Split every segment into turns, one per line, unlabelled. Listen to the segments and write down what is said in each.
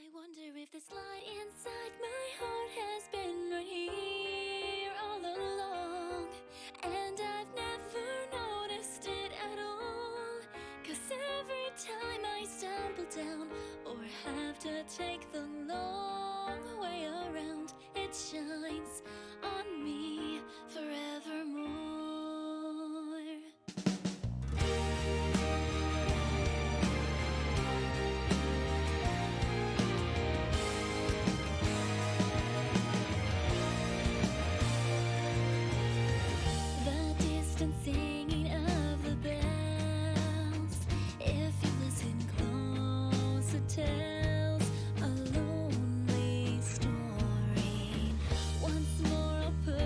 I wonder if this light inside my heart has been right here all along, and I've never noticed it at all. 'Cause every time I stumble down or have to take the long way around, it shines on me forevermore. Singing of the bells, if you listen close, it tells a lonely story. Once more I'll put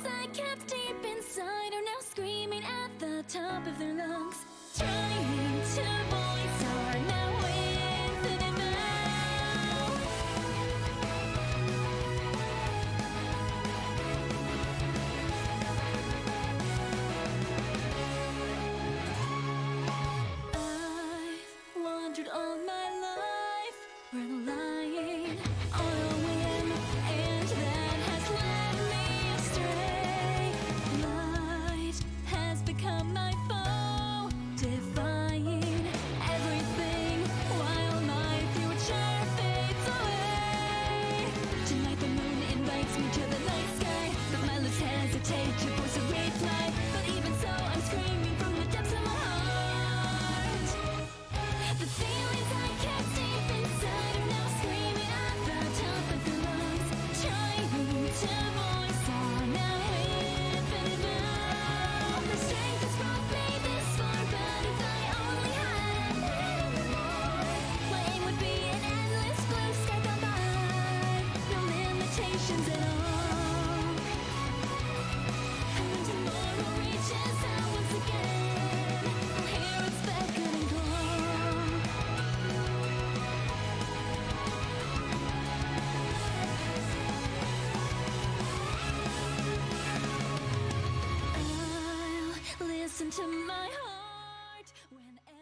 feelings I kept deep inside are now screaming at the top of their lungs, trying to voice our now infinite vow. I've wandered all my life, relying on a whim, and that has led me astray. Light has become my foe, defying everything while my future fades away. Tonight the moon invites me to the night sky, but my lips hesitate to voice a reply. But even so, I'm screaming from the depths of my heart. The feelings I kept deep inside are now screaming at the top of their lungs, trying to voice our now infinite vow. The strength has brought me this far, but if I only had a little more, my aim would be an endless blue sky gone by, no limitations at all. And when tomorrow reaches out once again, I'll hear its beckoning call. I'll listen to my heart whenever.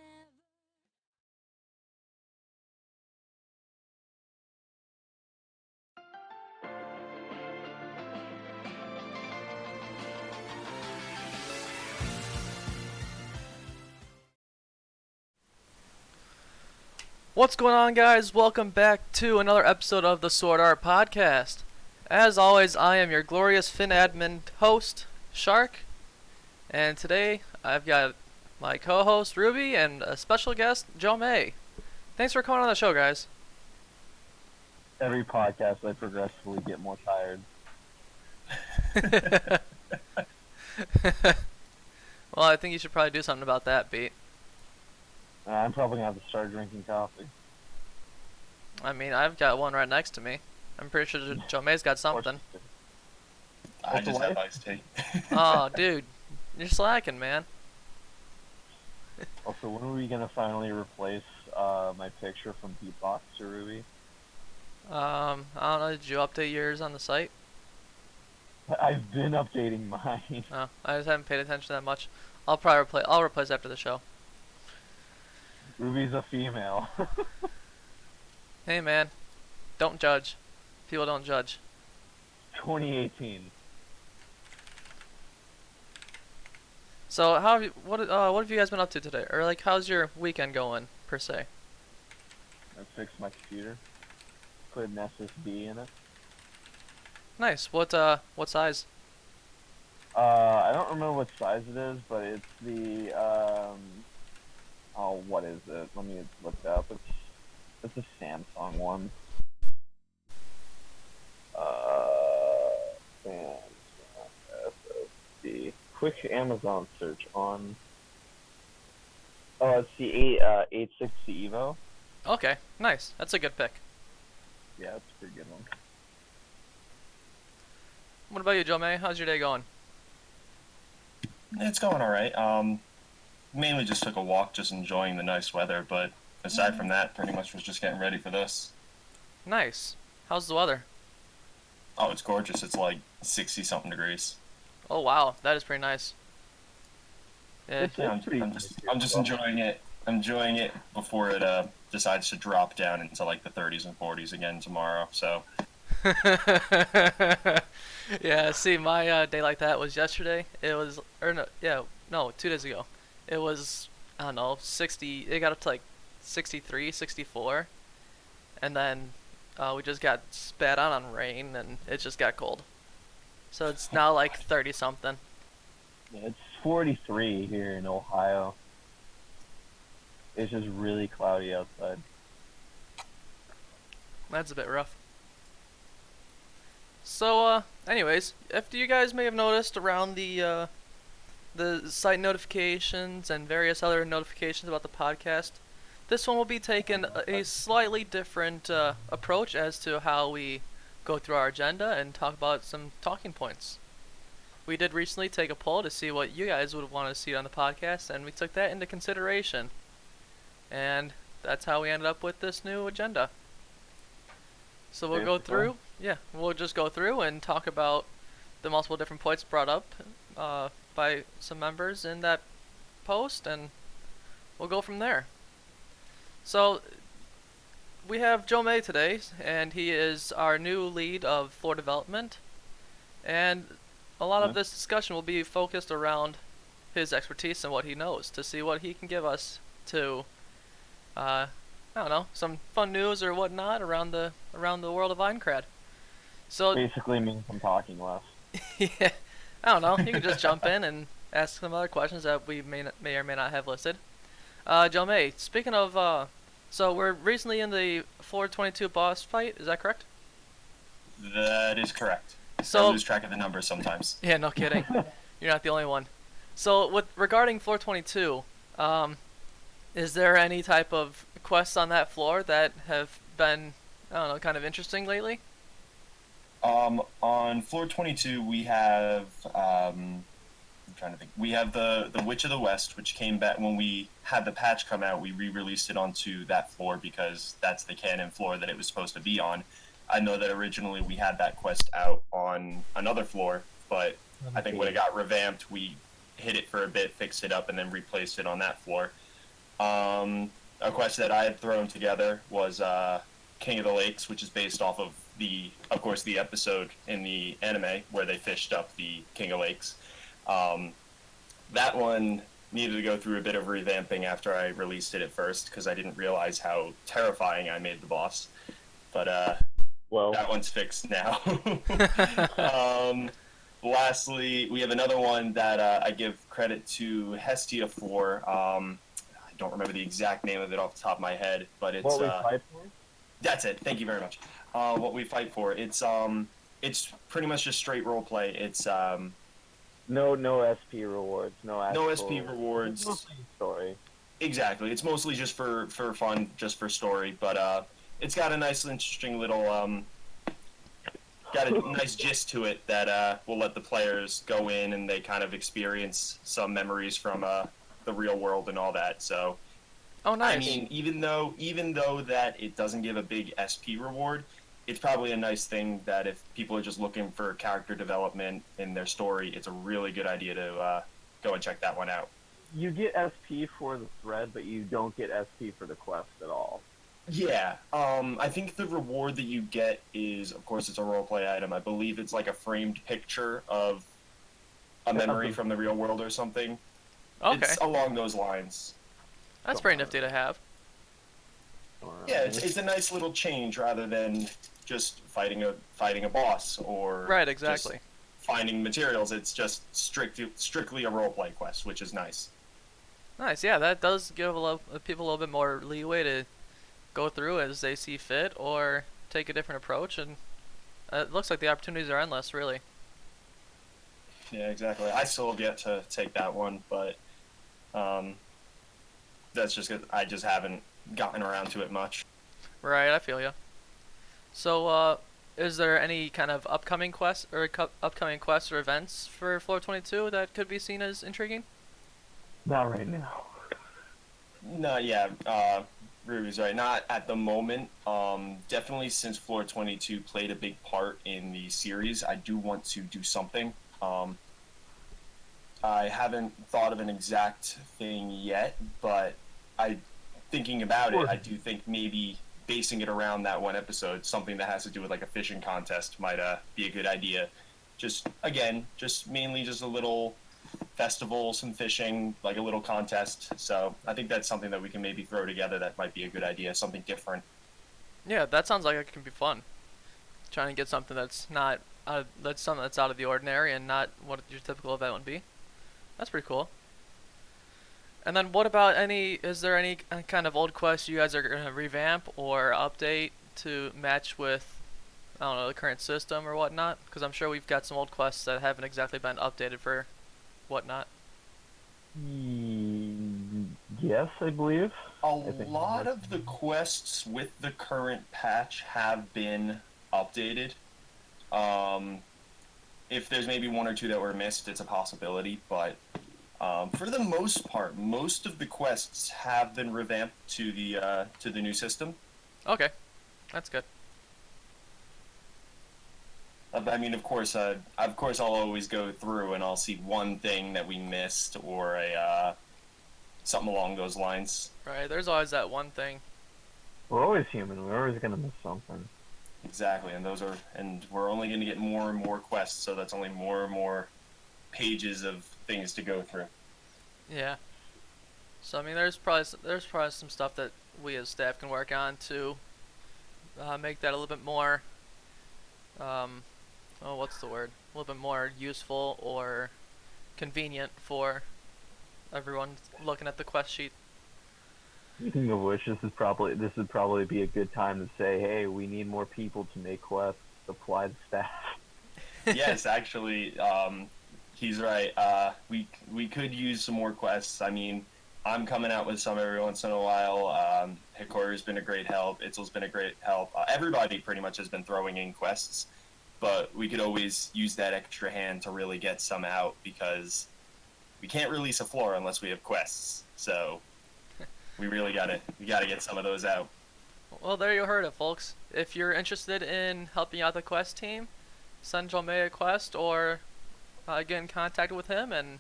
What's going on, guys? Welcome back to another episode of the Sword Art Podcast. As always, I am your glorious Fin admin host, Shark, and today I've got my co-host Ruby and a special guest, Jomei. Thanks for coming on the show, guys.
Every podcast I progressively get more tired.
Well, I think you should probably do something about that, Beat.
I'm probably going to have to start drinking coffee.
I mean, I've got one right next to me. I'm pretty sure Jomei's got something.
I
What's
just
the
have
way?
iced tea.
Oh, dude, you're slacking, man.
Also, when are we going to finally replace my picture from Beatbox to Ruby?
I don't know, did you update yours on the site?
I've been updating mine.
Oh, I just haven't paid attention that much. I'll replace after the show.
Ruby's a female.
Hey, man, don't judge. People don't judge.
2018.
So what have you guys been up to today? Or like, how's your weekend going per se?
I fixed my computer. Put an SSD in it.
Nice. What size?
I don't remember what size it is, but it's the, oh, what is it? Let me look it up. It's a Samsung one. Samsung SSD. Quick Amazon search on. Oh, it's the 860 Evo.
Okay, nice. That's a good pick.
Yeah, it's a pretty good one.
What about you, Jomei? How's your day going?
It's going alright. Mainly just took a walk, just enjoying the nice weather, but aside from that, pretty much was just getting ready for this.
Nice. How's the weather?
Oh, it's gorgeous. It's like 60-something degrees.
Oh wow, that is pretty nice. Yeah.
Yeah, I'm just enjoying it. Enjoying it before it decides to drop down into like the 30s and 40s again tomorrow. So.
Yeah, see, my day like that was yesterday. It was, 2 days ago. It was, I don't know, 60, it got up to like 63, 64. And then we just got spat on rain, and it just got cold. So it's now like 30 something.
Yeah, it's 43 here in Ohio. It's just really cloudy outside.
That's a bit rough. So, anyways, if you guys may have noticed around the site notifications and various other notifications about the podcast, this one will be taking a slightly different approach as to how we go through our agenda and talk about some talking points. we did recently take a poll to see what you guys would want to see on the podcast, and we took that into consideration. And that's how we ended up with this new agenda. So we'll go
Basically.
through, yeah, we'll just go through and talk about the multiple different points brought up by some members in that post, and we'll go from there. So we have Jomei today, and he is our new lead of floor development, and a lot of this discussion will be focused around his expertise and what he knows to see what he can give us to I don't know, some fun news or whatnot around the world of Aincrad. So
Basically means I'm talking less.
yeah, I don't know. You can just jump in and ask some other questions that we may or may not have listed. Jomei, speaking of, so we're recently in the 422 boss fight. Is that correct?
That is correct. I
So
lose track of the numbers sometimes.
yeah, no kidding. You're not the only one. So with regarding 422, is there any type of quests on that floor that have been, I don't know, kind of interesting lately?
On floor 22, we have I'm trying to think. We have the Witch of the West, which came back when we had the patch come out. We re-released it onto that floor because that's the canon floor that it was supposed to be on. I know that originally we had that quest out on another floor, but I think when it got revamped, we hit it for a bit, fixed it up, and then replaced it on that floor. A quest that I had thrown together was King of the Lakes, which is based off of course, the episode in the anime where they fished up the King of Lakes. That one needed to go through a bit of revamping after I released it at first because I didn't realize how terrifying I made the boss. But
Well,
that one's fixed now. Lastly, we have another one that I give credit to Hestia for. I don't remember the exact name of it off the top of my head, but it's
what we fight for?
that's it. Thank you very much. What we fight for? It's pretty much just straight role play. It's
No SP rewards. No
SP rewards.
Mostly story.
Exactly. It's mostly just for fun, just for story. But it's got a nice, interesting little got a nice gist to it that will let the players go in and they kind of experience some memories from the real world and all that. So.
Oh, nice.
I mean, even though that it doesn't give a big SP reward, it's probably a nice thing that if people are just looking for character development in their story, it's a really good idea to go and check that one out.
You get SP for the thread, but you don't get SP for the quest at all.
Yeah, I think the reward that you get is, of course, it's a roleplay item. I believe it's like a framed picture of a memory from the real world or something.
Okay,
It's along those lines.
that's pretty nifty to have.
Yeah, it's a nice little change rather than just fighting a boss or
Right, exactly.
just finding materials. It's just strictly a roleplay quest, which is nice.
Nice, yeah, that does give people a little bit more leeway to go through as they see fit or take a different approach, and it looks like the opportunities are endless, really.
Yeah, exactly. I still have yet to take that one, but that's just 'cause I just haven't gotten around to it much.
Right, I feel you. So, is there any kind of upcoming quests or events for Floor 22 that could be seen as intriguing?
Not right now.
No, yeah, Ruby's right. Not at the moment. Definitely since Floor 22 played a big part in the series, I do want to do something. I haven't thought of an exact thing yet, but thinking about it, I do think maybe basing it around that one episode, something that has to do with like a fishing contest might be a good idea. Just mainly just a little festival, some fishing, like a little contest. So I think that's something that we can maybe throw together that might be a good idea, something different.
Yeah, that sounds like it can be fun. Trying to get something that's not that's something that's out of the ordinary and not what your typical event would be. That's pretty cool. And then what about is there any kind of old quest you guys are going to revamp or update to match with, I don't know, the current system or whatnot? Because I'm sure we've got some old quests that haven't exactly been updated for whatnot.
Yes, I believe.
A lot of the quests with the current patch have been updated. if there's maybe one or two that were missed, it's a possibility. But for the most part, most of the quests have been revamped to the new system.
Okay, that's good.
I mean, of course, I'll always go through and I'll see one thing that we missed or a something along those lines.
Right, there's always that one thing.
We're always human. We're always gonna miss something.
Exactly, and we're only going to get more and more quests, so that's only more and more pages of things to go through.
Yeah. So I mean, there's probably some stuff that we as staff can work on to make that a little bit more. Oh, what's the word? A little bit more useful or convenient for everyone looking at the quest sheet.
Speaking of which, this would probably be a good time to say, hey, we need more people to make quests. Apply the staff.
Yes, actually, he's right. We could use some more quests. I mean, I'm coming out with some every once in a while. Hikoru's been a great help. Itzel's been a great help. Everybody pretty much has been throwing in quests, but we could always use that extra hand to really get some out because we can't release a floor unless we have quests. So we really gotta get some of those out.
Well, there you heard it, folks. If you're interested in helping out the quest team, send Jomei a quest or get in contact with him, and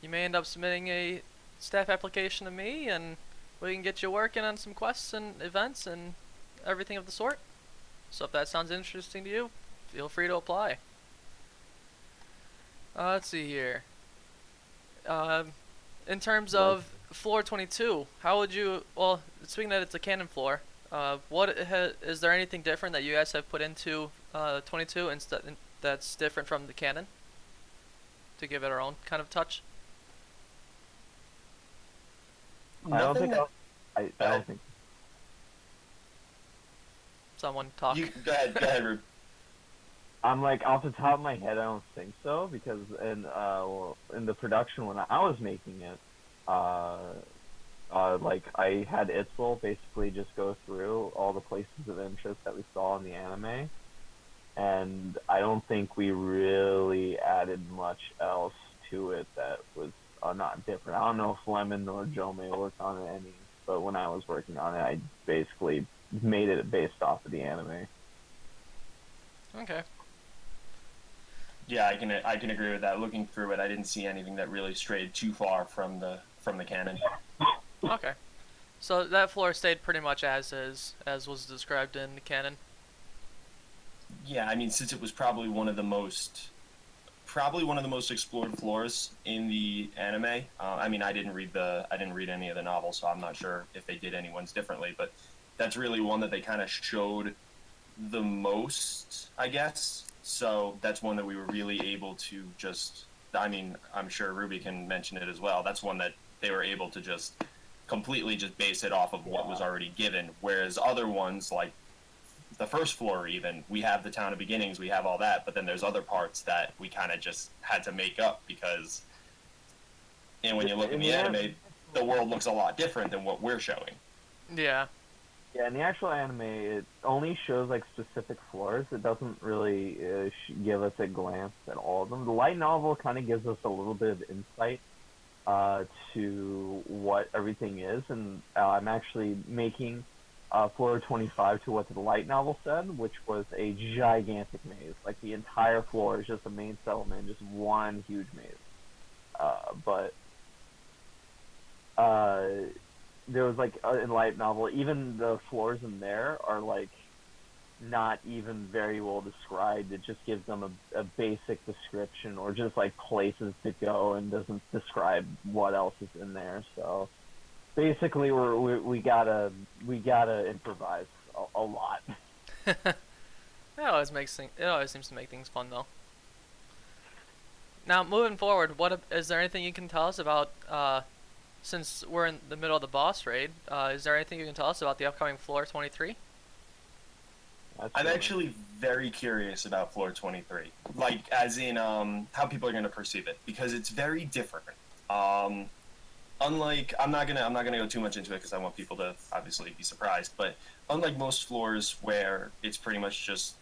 you may end up submitting a staff application to me, and we can get you working on some quests and events and everything of the sort. So if that sounds interesting to you, feel free to apply. Let's see here. In terms of floor 22, how would you? Well, speaking that it's a canon floor, is there anything different that you guys have put into 22 that's different from the canon to give it our own kind of touch?
I don't
Nothing
think.
that-
I don't think.
Someone talk.
Go ahead, Rube.
I'm like off the top of my head, I don't think so because in the production when I was making it, like I had Itzel basically just go through all the places of interest that we saw in the anime, and I don't think we really added much else to it that was not different. I don't know if Lemon or Jomei worked on it any, but when I was working on it, I basically made it based off of the anime.
Okay.
Yeah, I can agree with that. Looking through it, I didn't see anything that really strayed too far from the canon.
Okay. So that floor stayed pretty much as is, as was described in the canon.
Yeah, I mean, since it was probably one of the most explored floors in the anime. I mean, I didn't read any of the novels, so I'm not sure if they did any ones differently. But that's really one that they kind of showed the most, I guess. So that's one that we were really able to just. I mean, I'm sure Ruby can mention it as well. That's one that they were able to just completely just base it off of what was already given. Whereas other ones like the first floor, even we have the town of beginnings, we have all that, but then there's other parts that we kind of just had to make up because. And when you look in the anime, the world looks a lot different than what we're showing.
Yeah.
Yeah, in the actual anime, it only shows like specific floors. It doesn't really give us a glance at all of them. The light novel kind of gives us a little bit of insight to what everything is, and I'm actually making floor 25 to what the light novel said, which was a gigantic maze. Like the entire floor is just a main settlement, just one huge maze. But there was like in light novel, even the floors in there are like not even very well described. It just gives them a basic description or just like places to go and doesn't describe what else is in there. So basically, we gotta improvise a lot.
It always seems to make things fun though. Now moving forward, is there anything you can tell us about? Since we're in the middle of the boss raid, is there anything you can tell us about the upcoming floor 23?
I'm actually very curious about floor 23, like as in how people are going to perceive it, because it's very different. Unlike, I'm not gonna go too much into it because I want people to obviously be surprised, but unlike most floors where it's pretty much just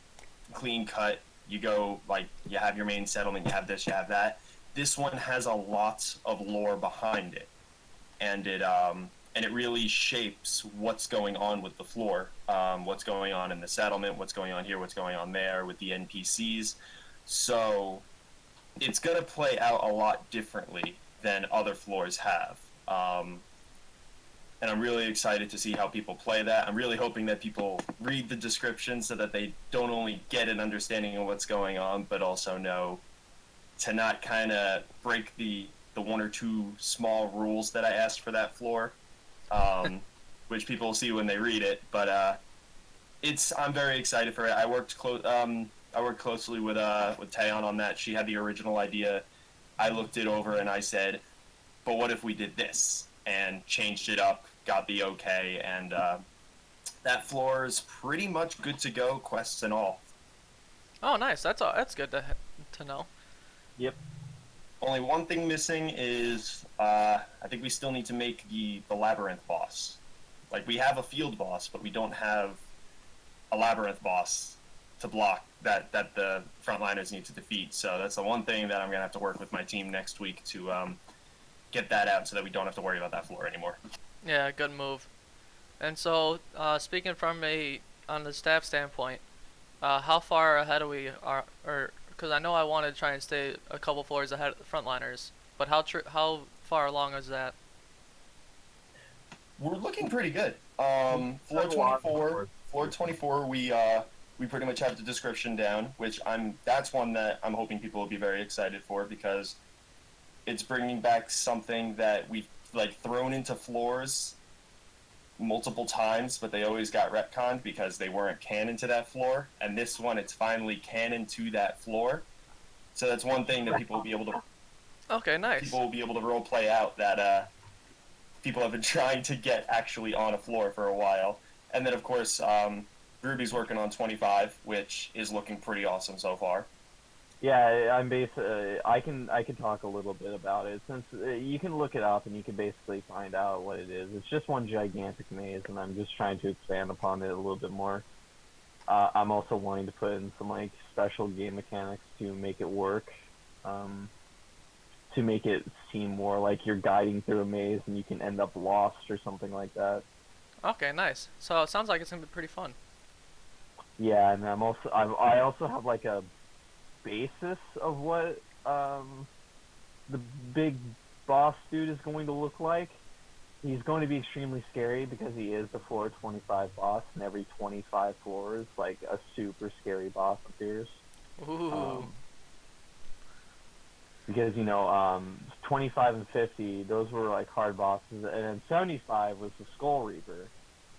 clean cut, You go, like, you have your main settlement, you have this, you have that. This one has a lot of lore behind it, and it really shapes what's going on with the floor, what's going on in the settlement, what's going on here, what's going on there with the NPCs. So it's going to play out a lot differently than other floors have. And I'm really excited to see how people play that. I'm really hoping that people read the description so that they don't only get an understanding of what's going on, but also know to not kind of break the one or two small rules that I asked for that floor, which people will see when they read it. But I'm very excited for it. I worked closely with Taeyeon on that. She had the original idea. I looked it over and I said, but what if we did this? And changed it up, got the okay, and that floor is pretty much good to go, quests and all.
Oh, nice. That's good to know.
Yep.
Only one thing missing is I think we still need to make the labyrinth boss. Like, we have a field boss, but we don't have a labyrinth boss to block that the frontliners need to defeat. So that's the one thing that I'm gonna have to work with my team next week to get that out so that we don't have to worry about that floor anymore.
Yeah, good move. And so, speaking from on the staff standpoint, how far ahead are because I know I want to try and stay a couple floors ahead of the frontliners, but how far along is that?
We're looking pretty good. Floor 24, we pretty much have the description down, which that's one that I'm hoping people will be very excited for, because it's bringing back something that we've like thrown into floors multiple times, but they always got retconned because they weren't canon to that floor. And this one, it's finally canon to that floor. So that's one thing that people will be able to.
Okay, nice.
People will be able to role play out that people have been trying to get actually on a floor for a while. And then of course, Ruby's working on 25, which is looking pretty awesome so far.
Yeah, I can talk a little bit about it, since you can look it up and you can basically find out what it is. It's just one gigantic maze, and I'm just trying to expand upon it a little bit more. I'm also wanting to put in some like special game mechanics to make it work, to make it seem more like you're guiding through a maze and you can end up lost or something like that.
Okay, nice. So it sounds like it's gonna be pretty fun.
Yeah, and I also have like a basis of what the big boss dude is going to look like. He's going to be extremely scary because he is the floor 25 boss, and every 25 floors, like, a super scary boss appears.
Ooh.
Because, 25 and 50, those were, like, hard bosses, and then 75 was the Skull Reaper,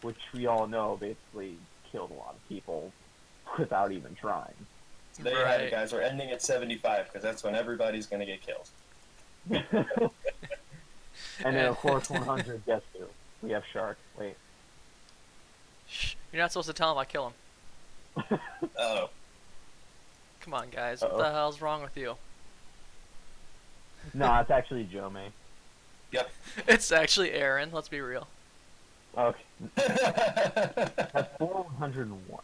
which we all know basically killed a lot of people without even trying.
So there you have it, guys. We're ending at 75 because that's when everybody's going to get killed.
And then, of course, 100 gets to. We have Shark. Wait.
Shh. You're not supposed to tell him I kill him.
Oh.
Come on, guys. What the hell's wrong with you?
No, it's actually Jomei.
Yep.
It's actually Aaron. Let's be real.
Okay. That's 401.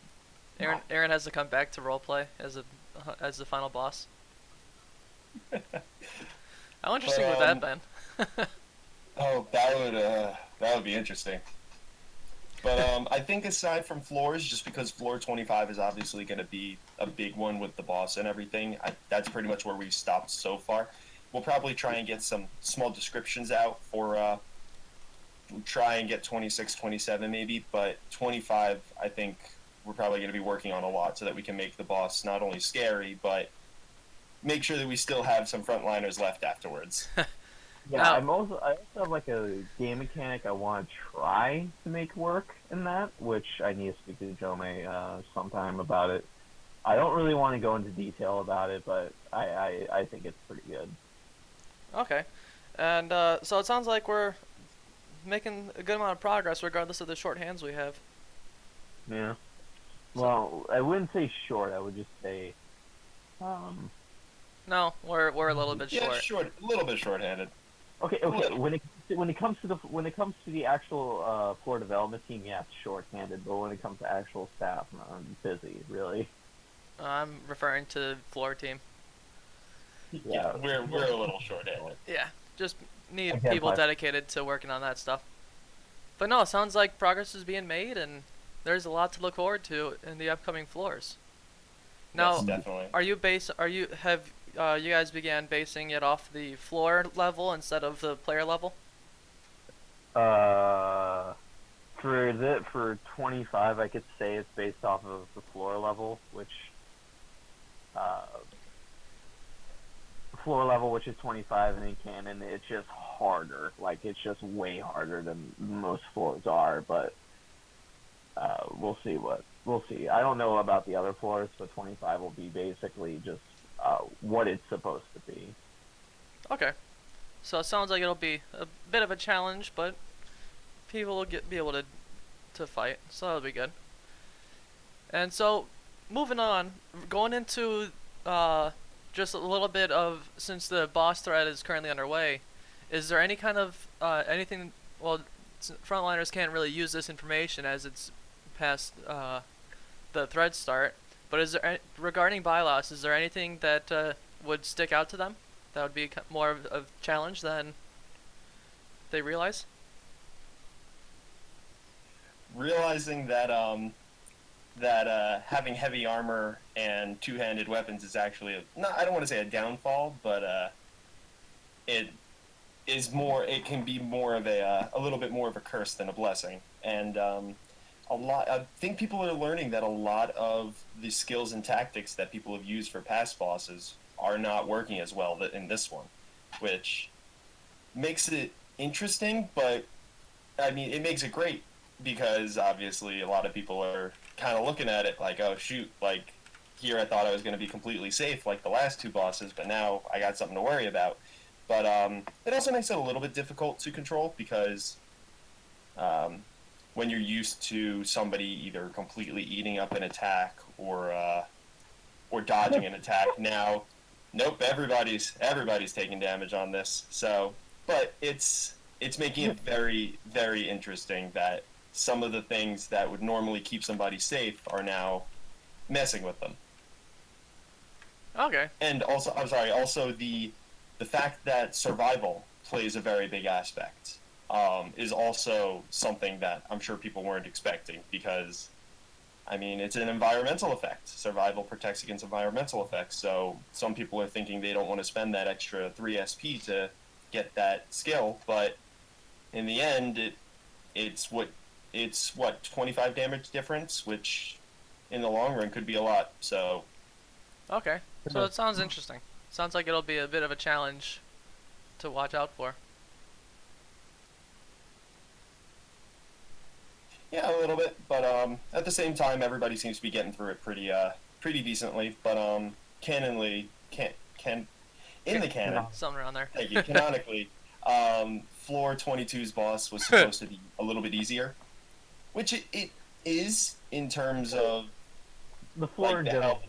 Aaron has to come back to roleplay as the final boss. How interesting would that been?
Oh, that would be interesting. But I think aside from floors, just because floor 25 is obviously going to be a big one with the boss and everything, that's pretty much where we've stopped so far. We'll probably try and get some small descriptions out for try and get 26, 27 maybe, but 25 I think we're probably going to be working on a lot so that we can make the boss not only scary, but make sure that we still have some frontliners left afterwards.
Yeah, I also have like a game mechanic I want to try to make work in that, which I need to speak to Jomei sometime about it. I don't really want to go into detail about it, but I think it's pretty good.
Okay. And so it sounds like we're making a good amount of progress regardless of the short hands we have.
Yeah. Well, I wouldn't say short. I would just say,
No, we're a little bit short.
A little bit shorthanded.
Okay. When it comes to the actual floor development team, yeah, it's short-handed. But when it comes to actual staff, I'm busy, really.
I'm referring to floor team.
Yeah.
We're a little short-handed.
Yeah, just need
Again,
people
five.
dedicated to working on that stuff. But no, it sounds like progress is being made, and there's a lot to look forward to in the upcoming floors. Now,
Yes, definitely.
you guys began basing it off the floor level instead of the player level?
Uh, for 25, I could say it's based off of the floor level, uh, which is 25, and in canon, it's just harder. Like, it's just way harder than most floors are. But we'll see. We'll see. I don't know about the other floors, but 25 will be basically just what it's supposed to be.
Okay. So it sounds like it'll be a bit of a challenge, but people will be able to fight, so that'll be good. And so, moving on, going into just a little bit of, since the boss thread is currently underway, is there any kind of anything? Well, frontliners can't really use this information as it's past the thread start. But is there regarding bylaws? Is there anything that would stick out to them that would be more of a challenge than they realize?
Realizing that having heavy armor and two-handed weapons is actually I don't want to say a downfall, but it can be more of a little bit more of a curse than a blessing. And I think people are learning that a lot of the skills and tactics that people have used for past bosses are not working as well in this one, which makes it interesting, but I mean, it makes it great because obviously a lot of people are kind of looking at it like, oh shoot, like here I thought I was going to be completely safe like the last two bosses, but now I got something to worry about. But it also makes it a little bit difficult to control because when you're used to somebody either completely eating up an attack or dodging an attack, now, nope, everybody's taking damage on this. So, but it's making it very, very interesting that some of the things that would normally keep somebody safe are now messing with them.
Okay.
And also, I'm sorry, also the fact that survival plays a very big aspect is also something that I'm sure people weren't expecting because, I mean, it's an environmental effect. Survival protects against environmental effects, so some people are thinking they don't want to spend that extra 3 SP to get that skill, but in the end, it's what 25 damage difference, which in the long run could be a lot. So
Okay. So it sounds interesting. Sounds like it'll be a bit of a challenge to watch out for.
yeah, a little bit, but at the same time, everybody seems to be getting through it pretty decently. But canonly, in the canon,
Something around there.
thank you, canonically, floor 22's boss was supposed to be a little bit easier, which it is in terms of
The floor
like
in
the
general.
health.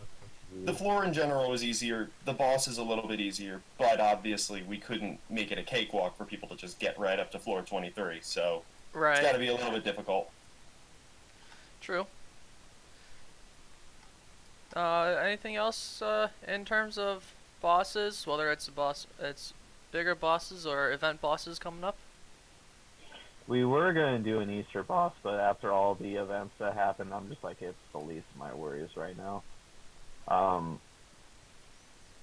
The floor in general was easier. The boss is a little bit easier, but obviously we couldn't make it a cakewalk for people to just get right up to floor 23. So it's got
Right.
to be a little bit difficult.
True. Anything else in terms of bosses, whether it's bigger bosses or event bosses coming up?
We were gonna do an Easter boss, but after all the events that happened, I'm just like, it's the least of my worries right now. Um,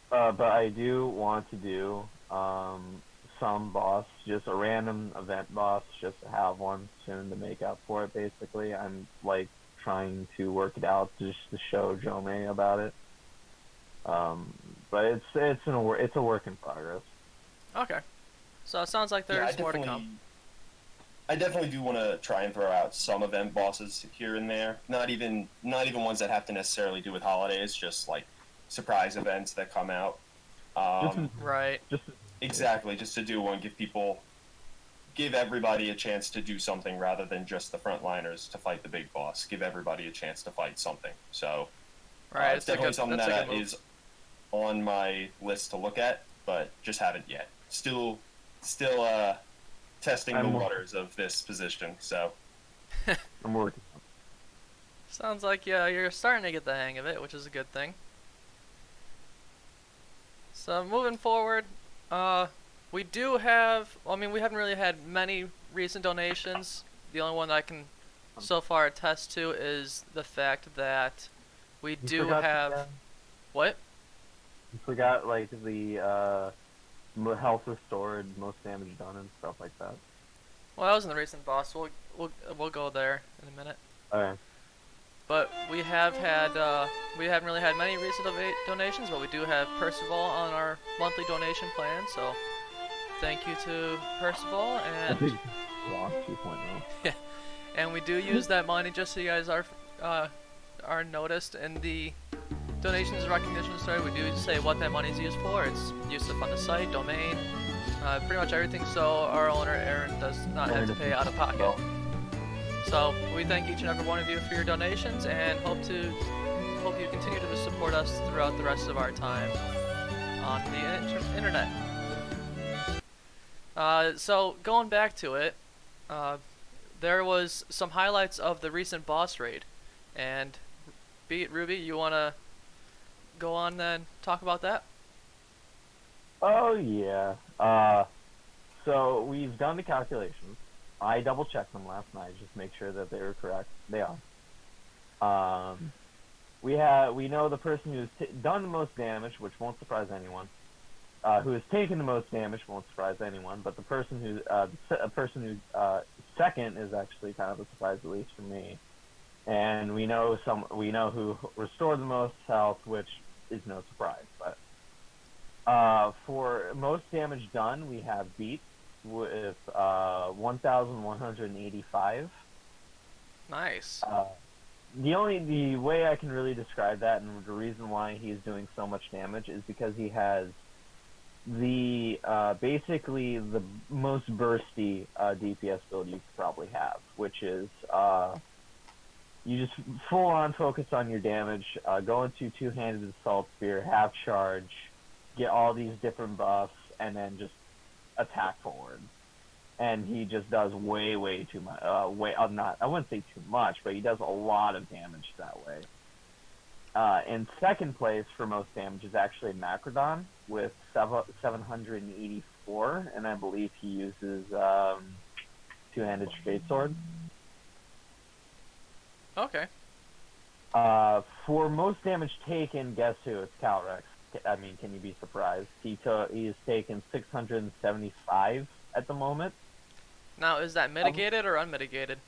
but I do want to do some boss, just a random event boss, just to have one soon to make up for it. Basically, I'm like trying to work it out just to show Jomei about it. But it's a work in progress.
Okay. So it sounds like
Yeah,
there's more to come.
I definitely do want to try and throw out some event bosses here and there. Not even ones that have to necessarily do with holidays, just like surprise events that come out.
Right.
Just
Exactly, just to do one, give everybody a chance to do something rather than just the frontliners to fight the big boss. Give everybody a chance to fight something. So
Right.
it's definitely something
that's a
that
good move.
is on my list to look at, but just haven't yet. Still testing the
I'm-
waters of this position. So
I'm working.
Sounds like you're starting to get the hang of it, which is a good thing. So moving forward, we do have. I mean, we haven't really had many recent donations. The only one I can so far attest to is the fact that we do
forgot
have. What?
You forgot like the health restored, most damage done, and stuff like that.
Well, that was in the recent boss. We'll go there in a minute.
Okay.
But we haven't really had many recent donations, but we do have Percival on our monthly donation plan. So thank you to Percival, and
Lost 2.0.
yeah, and we do use that money just so you guys are noticed in the donations and recognition story. We do say what that money is used for. It's used to fund the site, domain, pretty much everything. So our owner Aaron does not have to pay out of pocket. So we thank each and every one of you for your donations, and hope you continue to support us throughout the rest of our time on the internet. So going back to it, there was some highlights of the recent boss raid, and Ruby, you wanna go on and talk about that?
Oh yeah. So we've done the calculations. I double checked them last night just to make sure that they were correct. They are. We know the person who's done the most damage, which won't surprise anyone. Who has taken the most damage won't surprise anyone. But the person who's second is actually kind of a surprise, at least for me. And we know who restored the most health, which is no surprise. But for most damage done, we have Beat with 1,185.
Nice.
The way I can really describe that, and the reason why he's doing so much damage, is because he has the basically the most bursty DPS build you could probably have, which is you just full on focus on your damage, go into two-handed assault spear, half charge, get all these different buffs, and then just attack forward. And he just does way too much. I wouldn't say too much, but he does a lot of damage that way. In second place for most damage is actually Macrodon with 784, and I believe he uses two-handed straight sword.
Okay.
For most damage taken, guess who? It's Calrex. I mean, can you be surprised? He has taken 675 at the moment.
Now, is that mitigated or unmitigated?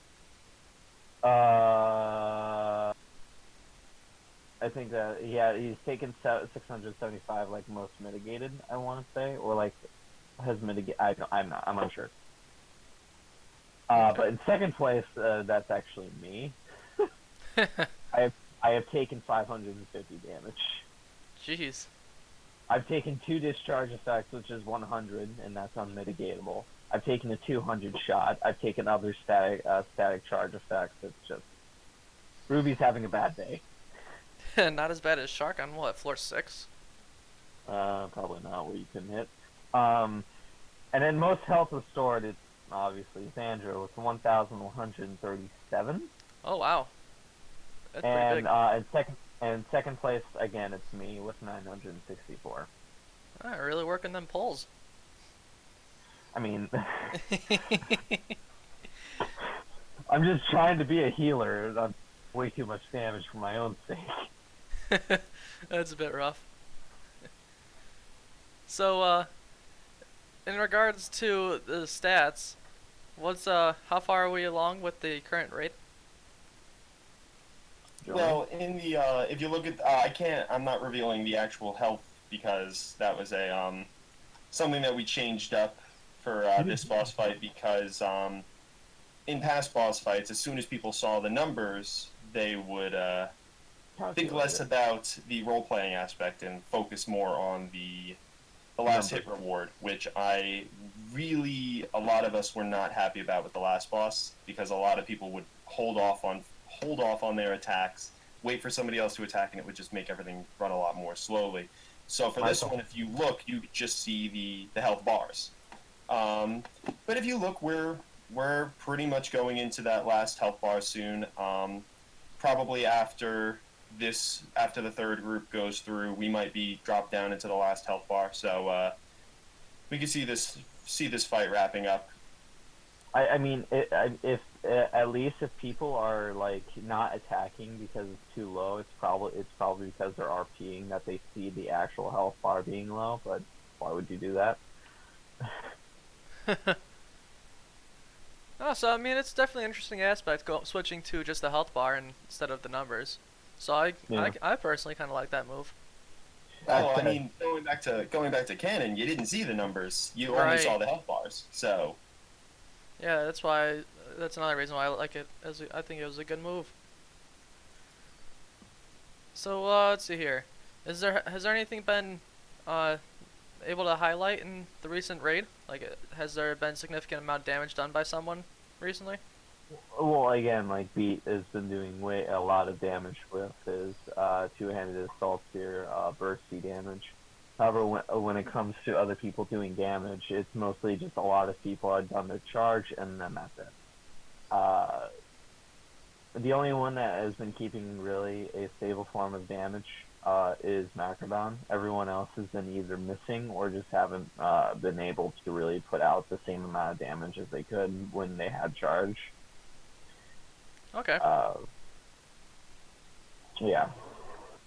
I think that he's taken 675 like most mitigated. I want to say, or like has mitigated. I'm unsure. But in second place, that's actually me. I have taken 550 damage.
Jeez.
I've taken 2 discharge effects, which is 100, and that's unmitigatable. I've taken a 200 shot. I've taken other static charge effects. It's just Ruby's having a bad day.
Not as bad as Shark on what, floor 6?
Probably not, where you can hit. And then most health restored, it's obviously Sandra with 1,137.
Oh wow. That's pretty big.
And second place, again, it's me with 964.
Alright, really working them polls.
I mean, I'm just trying to be a healer. I'm way too much damage for my own sake.
That's a bit rough. So, in regards to the stats, how far are we along with the current rate?
Well, in the if you look at I'm not revealing the actual health because that was a something that we changed up for this boss fight because in past boss fights, as soon as people saw the numbers, they would think less about the role-playing aspect and focus more on the last hit reward, which a lot of us were not happy about with the last boss because a lot of people would hold off on their attacks, wait for somebody else to attack, and it would just make everything run a lot more slowly. So for this one, if you look, you just see the health bars. But if you look, we're pretty much going into that last health bar soon. probably after the third group goes through, we might be dropped down into the last health bar. So we can see this fight wrapping up.
I mean, if at least if people are like not attacking because it's too low, it's probably because they're RPing that they see the actual health bar being low. But why would you do that?
Oh, so I mean, it's definitely an interesting aspect switching to just the health bar instead of the numbers. So
Yeah.
I personally kind of like that move.
Well, I mean, going back to canon, you didn't see the numbers. You only
Right.
saw the health bars. So
Yeah, that's why. That's another reason why I like it. I think it was a good move. So let's see here. Has there anything been uh, able to highlight in the recent raid? Like, has there been significant amount of damage done by someone recently?
Well, again, like Beat has been doing a lot of damage with his two-handed assault spear, bursty damage. However, when it comes to other people doing damage, it's mostly just a lot of people have done their charge, and then that's it. The only one that has been keeping really a stable form of damage is Macrodon. Everyone else has been either missing or just haven't been able to really put out the same amount of damage as they could when they had charge.
Okay.
Yeah.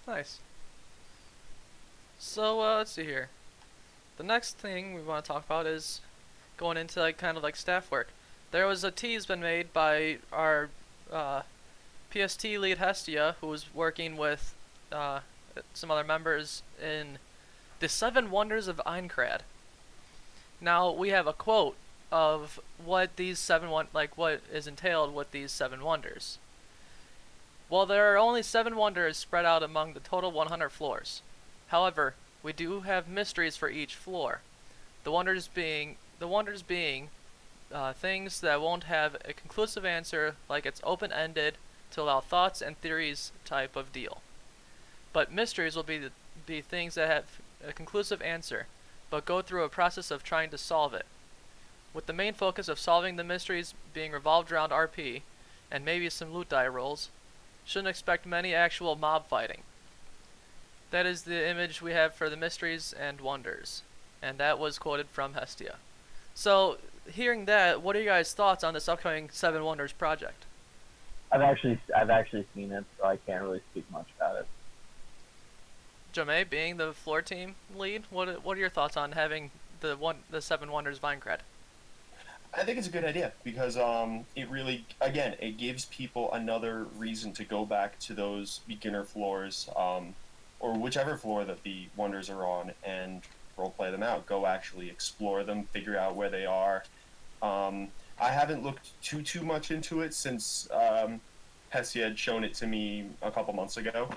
Nice. So let's see here. The next thing we want to talk about is going into like kind of like staff work. There was a tease been made by our PST lead Hestia, who was working with some other members in the 7 Wonders of Aincrad. Now we have a quote of what these what is entailed with these 7 wonders. Well, there are only 7 wonders spread out among the total 100 floors. However, we do have mysteries for each floor. The wonders being things that won't have a conclusive answer, like it's open-ended to allow thoughts and theories type of deal. But mysteries will be things that have a conclusive answer, but go through a process of trying to solve it, with the main focus of solving the mysteries being revolved around RP, and maybe some loot die rolls. Shouldn't expect many actual mob fighting. That is the image we have for the mysteries and wonders, and that was quoted from Hestia. So, hearing that, what are your guys' thoughts on this upcoming 7 Wonders project?
I've actually seen it, so I can't really speak much about it.
Jomei, being the floor team lead, what are your thoughts on having the 7 Wonders of Aincrad?
I think it's a good idea because it really, again, it gives people another reason to go back to those beginner floors, or whichever floor that the wonders are on, and roleplay them out. Go actually explore them, figure out where they are. I haven't looked too much into it since Hestia had shown it to me a couple months ago.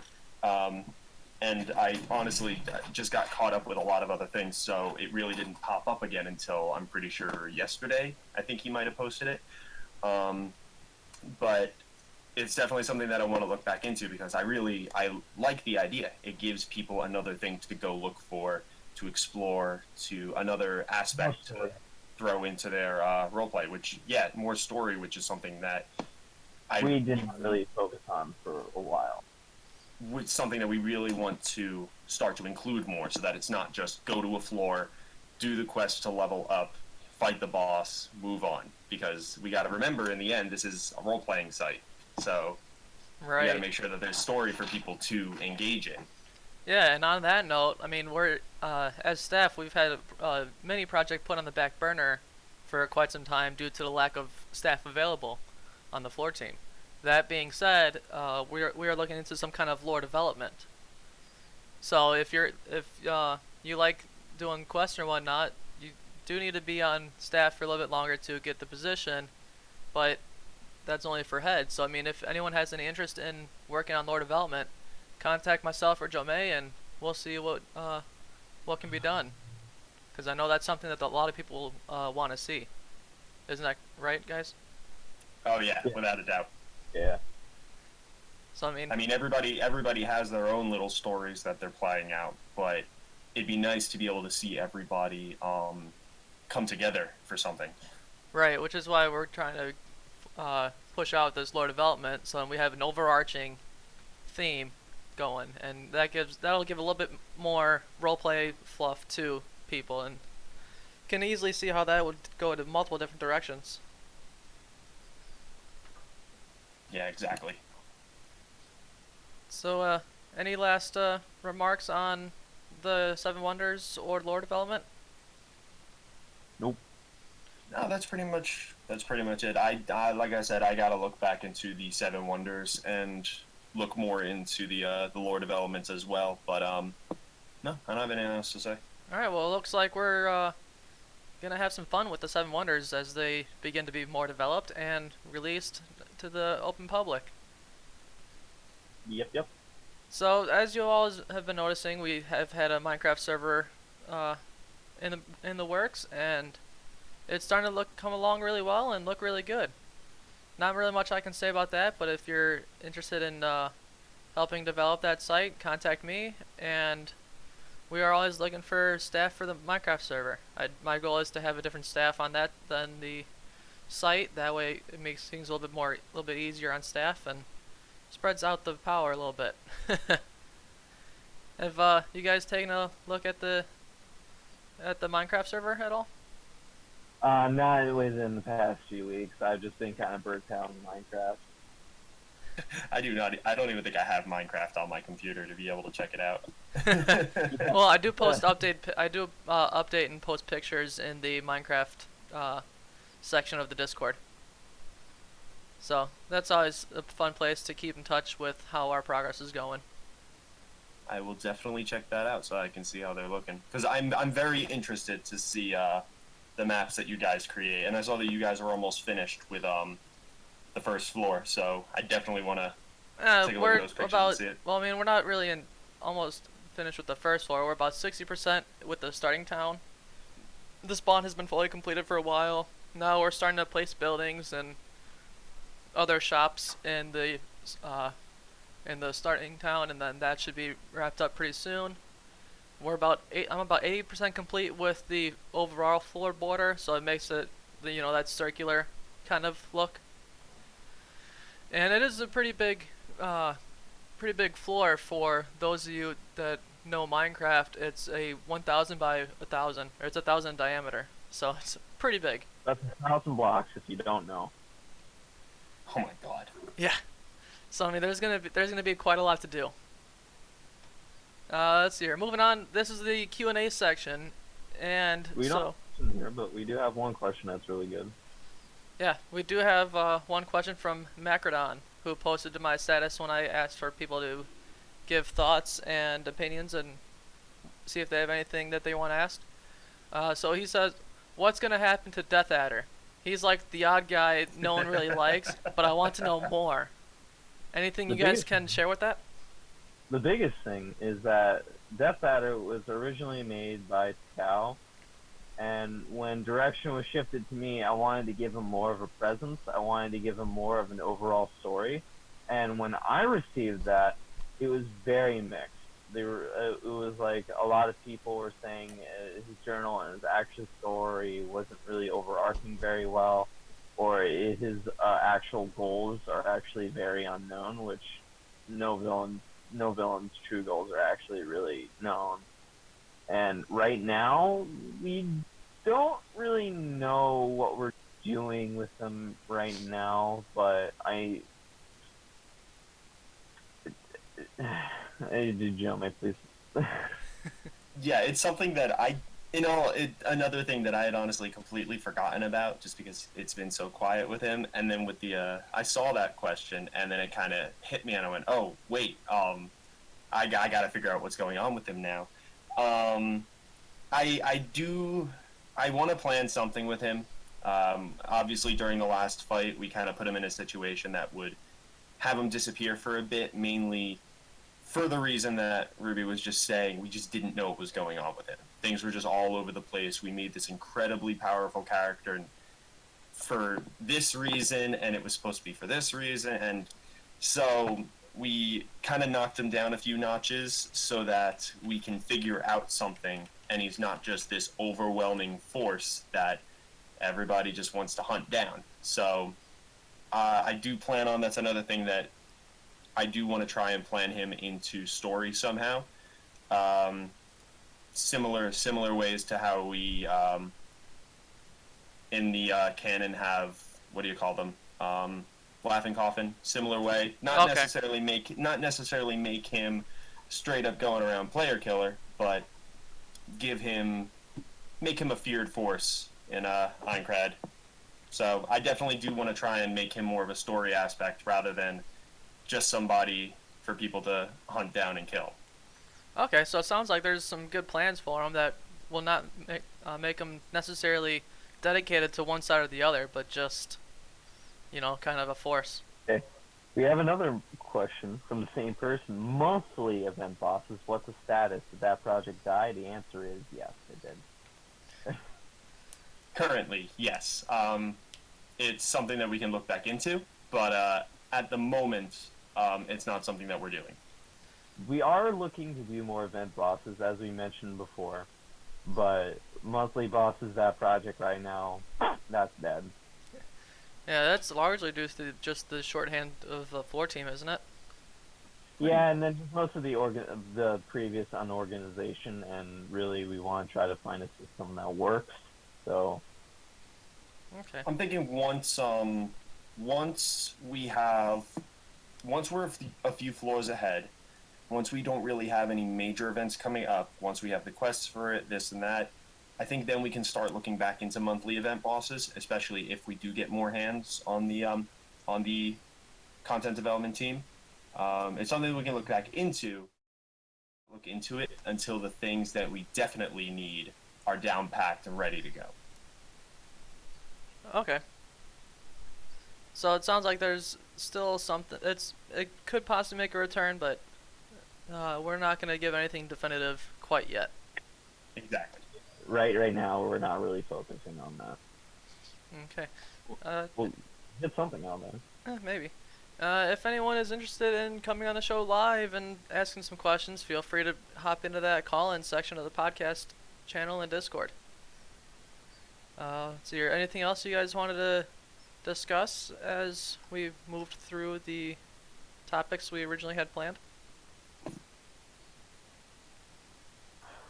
And I honestly just got caught up with a lot of other things, so it really didn't pop up again until I'm pretty sure yesterday. I think he might have posted it. But it's definitely something that I want to look back into because I like the idea. It gives people another thing to go look for, to explore, to another aspect to throw into their roleplay, which, yeah, more story, which is something that
we didn't really focus on for a while.
Something that we really want to start to include more so that it's not just go to a floor, do the quest to level up, fight the boss, move on. Because we got to remember, in the end, this is a role-playing site. So we got to make sure that there's story for people to engage in.
Yeah, and on that note, I mean, we're as staff, we've had a mini project put on the back burner for quite some time due to the lack of staff available on the floor team. That being said, we are looking into some kind of lore development. So if you like doing quests or whatnot, you do need to be on staff for a little bit longer to get the position, but that's only for heads. So I mean, if anyone has any interest in working on lore development, contact myself or Jomei, and we'll see what can be done. Because I know that's something that a lot of people want to see. Isn't that right, guys?
Oh yeah, without a doubt.
Yeah.
So
I mean, everybody has their own little stories that they're playing out, but it'd be nice to be able to see everybody come together for something.
Right, which is why we're trying to push out this lore development, so we have an overarching theme going, and that'll give a little bit more roleplay fluff to people, and can easily see how that would go into multiple different directions.
Yeah, exactly.
So, any last remarks on the Seven Wonders or lore development?
Nope.
No, that's pretty much it. I like I said, I gotta look back into the Seven Wonders and look more into the lore developments as well. But no, I don't have anything else to say.
All right. Well, it looks like we're gonna have some fun with the Seven Wonders as they begin to be more developed and released to the open public.
Yep.
So, as you all have been noticing, we have had a Minecraft server in the works, and it's starting to come along really well and look really good. Not really much I can say about that, but if you're interested in helping develop that site, contact me, and we are always looking for staff for the Minecraft server. My goal is to have a different staff on that than the site. That way, it makes things a little bit easier on staff and spreads out the power a little bit. Have you guys taken a look at the Minecraft server at all?
Not within the past few weeks. I've just been kind of burnt out in Minecraft.
I do not. I don't even think I have Minecraft on my computer to be able to check it out.
Well, I do update and post pictures in the Minecraft section of the Discord. So that's always a fun place to keep in touch with how our progress is going.
I will definitely check that out so I can see how they're looking. Because I'm very interested to see the maps that you guys create, and I saw that you guys are almost finished with the first floor. So I definitely want to take a look at those pictures and see it.
Well, I mean, we're not really almost finished with the first floor. We're about 60% with the starting town. The spawn has been fully completed for a while. Now we're starting to place buildings and other shops in the starting town, and then that should be wrapped up pretty soon. I'm about 80% complete with the overall floor border, so it makes it that circular kind of look. And it is a pretty big floor for those of you that know Minecraft. It's a 1,000 by 1,000, or it's 1,000 in diameter, so it's pretty big.
That's 1,000 blocks if you don't know.
Oh my god.
Yeah. So I mean, there's gonna be quite a lot to do. Let's see here. Moving on. This is the Q&A section, and
We don't have questions here, but we do have one question that's really good.
Yeah, we do have one question from Macrodon, who posted to my status when I asked for people to give thoughts and opinions and see if they have anything that they want to ask. So he says, "What's gonna happen to Death Adder? He's like the odd guy no one really likes, but I want to know more. Anything you guys can share with that?"
The biggest thing is that Death Adder was originally made by Takao, and when direction was shifted to me, I wanted to give him more of a presence. I wanted to give him more of an overall story. And when I received that, it was very mixed. It was like a lot of people were saying his journal and his actual story wasn't really overarching very well, or his actual goals are actually very unknown, which no villain's true goals are actually really known. And right now, we don't really know what we're doing with them right now, but I do Jomei, please.
Yeah, it's something that another thing that I had honestly completely forgotten about, just because it's been so quiet with him. And then with the, I saw that question, and then it kind of hit me, and I went, oh wait, I gotta figure out what's going on with him now. I want to plan something with him. Obviously, during the last fight, we kind of put him in a situation that would have him disappear for a bit, mainly for the reason that Ruby was just saying. We just didn't know what was going on with him. Things were just all over the place. We made this incredibly powerful character for this reason, and it was supposed to be for this reason, and so we kind of knocked him down a few notches so that we can figure out something, and he's not just this overwhelming force that everybody just wants to hunt down. So I do plan on. That's another thing that I do want to try and plan him into story somehow. Um, similar ways to how we in the canon have, what do you call them? Laughing Coffin. Similar way. Not
Okay.
necessarily make him straight up going around player killer, but make him a feared force in Aincrad. So I definitely do want to try and make him more of a story aspect rather than just somebody for people to hunt down and kill.
Okay, so it sounds like there's some good plans for him that will not make him necessarily dedicated to one side or the other, but just, kind of a force.
Okay. We have another question from the same person. Monthly event bosses, what's the status? Did that project die? The answer is yes, it did.
Currently, yes. It's something that we can look back into, but at the moment, it's not something that we're doing.
We are looking to do more event bosses, as we mentioned before, but monthly bosses, that project right now, that's dead.
Yeah, that's largely due to just the shorthand of the floor team, isn't it?
Yeah, and then just most of the previous unorganization, and really we want to try to find a system that works. So
Okay.
I'm thinking once we're a few floors ahead, once we don't really have any major events coming up, once we have the quests for it, this and that, I think then we can start looking back into monthly event bosses, especially if we do get more hands on the content development team. It's something we can look into it until the things that we definitely need are down packed and ready to go.
Okay. So it sounds like there's still something. It could possibly make a return, but we're not gonna give anything definitive quite yet.
Exactly.
right now we're not really focusing on that.
Okay.
We'll get something out there.
Maybe. If anyone is interested in coming on the show live and asking some questions, feel free to hop into that call-in section of the podcast channel in Discord. So, anything else you guys wanted to discuss as we've moved through the topics we originally had planned?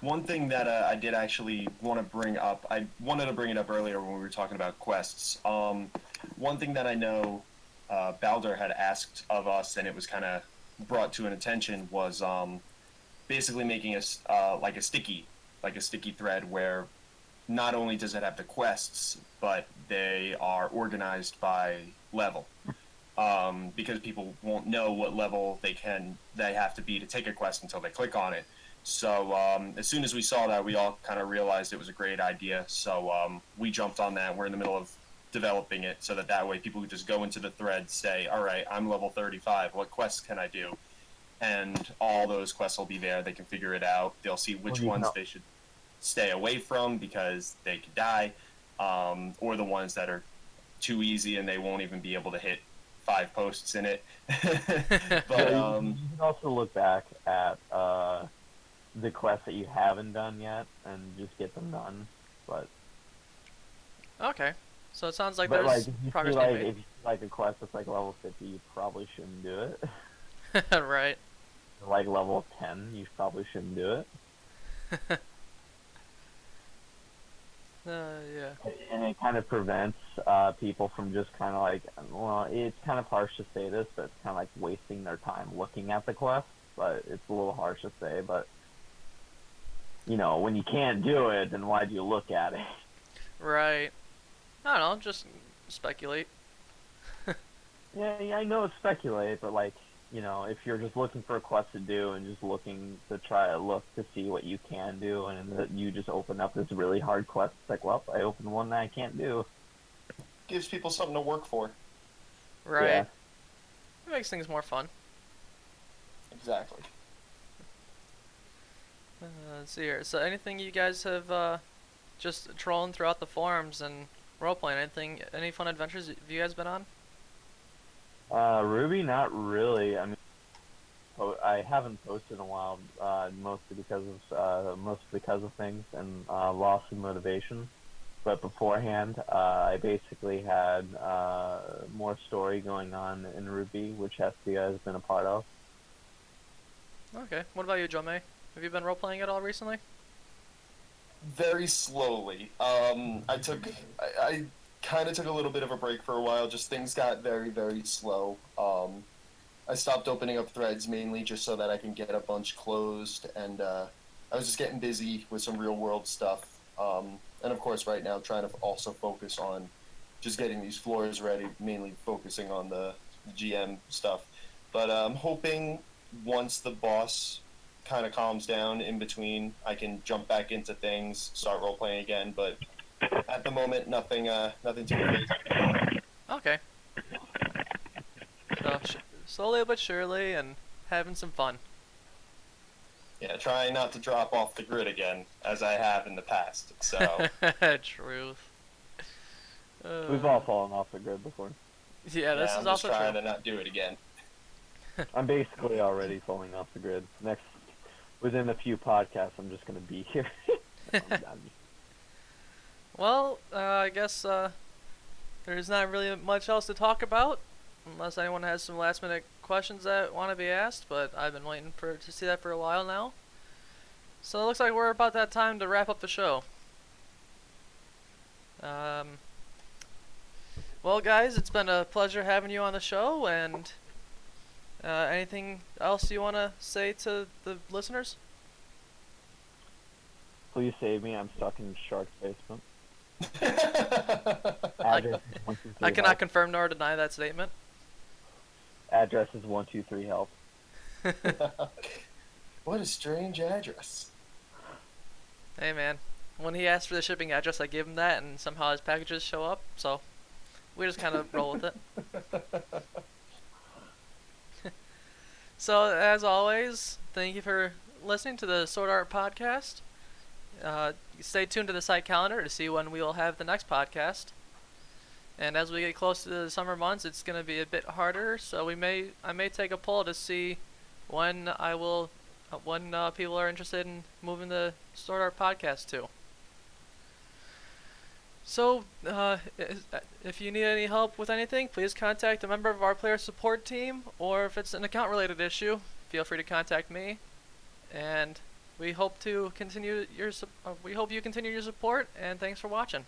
One thing that I did actually want to bring up, I wanted to bring it up earlier when we were talking about quests. One thing that I know Baldur had asked of us, and it was kind of brought to an attention, was basically making us like a sticky thread where not only does it have the quests, but they are organized by level. Because people won't know what level they have to be to take a quest until they click on it. So as soon as we saw that, we all kind of realized it was a great idea. So we jumped on that. We're in the middle of developing it so that way people could just go into the thread, say, all right, I'm level 35. What quests can I do? And all those quests will be there. They can figure it out. They'll see which ones they should stay away from because they could die, or the ones that are too easy and they won't even be able to hit 5 posts in it. But
you can also look back at the quests that you haven't done yet and just get them done. But
Okay. So it sounds like
but
there's
if you
progress
feel
being
like
made.
if you feel like a quest that's like level 50, you probably shouldn't do it.
Right.
Like level 10, you probably shouldn't do it.
Yeah.
And it kind of prevents people from just kind of like, well, it's kind of harsh to say this, but it's kind of like wasting their time looking at the quest. But it's a little harsh to say, but when you can't do it, then why do you look at it?
Right. I don't know, just speculate.
Yeah, I know it's speculate, but if you're just looking for a quest to do and just looking to try to look to see what you can do, and then you just open up this really hard quest, it's like, well, I opened one that I can't do.
gives people something to work for.
Right.
Yeah.
It makes things more fun.
Exactly.
Let's see here. So anything you guys have just trolling throughout the forums and role-playing, any fun adventures have you guys been on?
Ruby, not really. I mean, I haven't posted in a while, mostly because of things and loss of motivation. but beforehand, I basically had more story going on in Ruby, which Hestia has been a part of.
Okay. What about you, Jomei? Have you been role playing at all recently?
Very slowly. I kind of took a little bit of a break for a while. Just things got very, very slow. I stopped opening up threads mainly just so that I can get a bunch closed, and I was just getting busy with some real world stuff. And of course, right now, trying to also focus on just getting these floors ready, mainly focusing on the GM stuff. But I'm hoping once the boss kind of calms down in between, I can jump back into things, start role playing again. But at the moment, nothing too crazy.
Okay. So slowly but surely, and having some fun.
Yeah, trying not to drop off the grid again as I have in the past. So
Truth.
We've all fallen off the grid before.
Yeah, this
yeah,
is
I'm just
also
trying
true.
to not do it again.
I'm basically already falling off the grid. Within a few podcasts, I'm just gonna be here. I'm
Well, I guess there's not really much else to talk about, unless anyone has some last minute questions that want to be asked. But I've been waiting to see that for a while now. So it looks like we're about that time to wrap up the show. Well, guys, it's been a pleasure having you on the show, and anything else you want to say to the listeners?
Please save me. I'm stuck in Shark's basement.
I,
Address is 123
I cannot
help.
confirm nor deny that statement.
Address is 123 help.
What a strange address.
Hey, man. When he asked for the shipping address, I gave him that, and somehow his packages show up, so we just kind of roll with it. So, as always, thank you for listening to the Sword Art Podcast. Stay tuned to the site calendar to see when we will have the next podcast. And as we get close to the summer months, it's going to be a bit harder, so I may take a poll to see when people are interested in moving the Sword Art Podcast to. So, if you need any help with anything, please contact a member of our player support team, or if it's an account-related issue, feel free to contact me. And we hope you continue your support, and thanks for watching.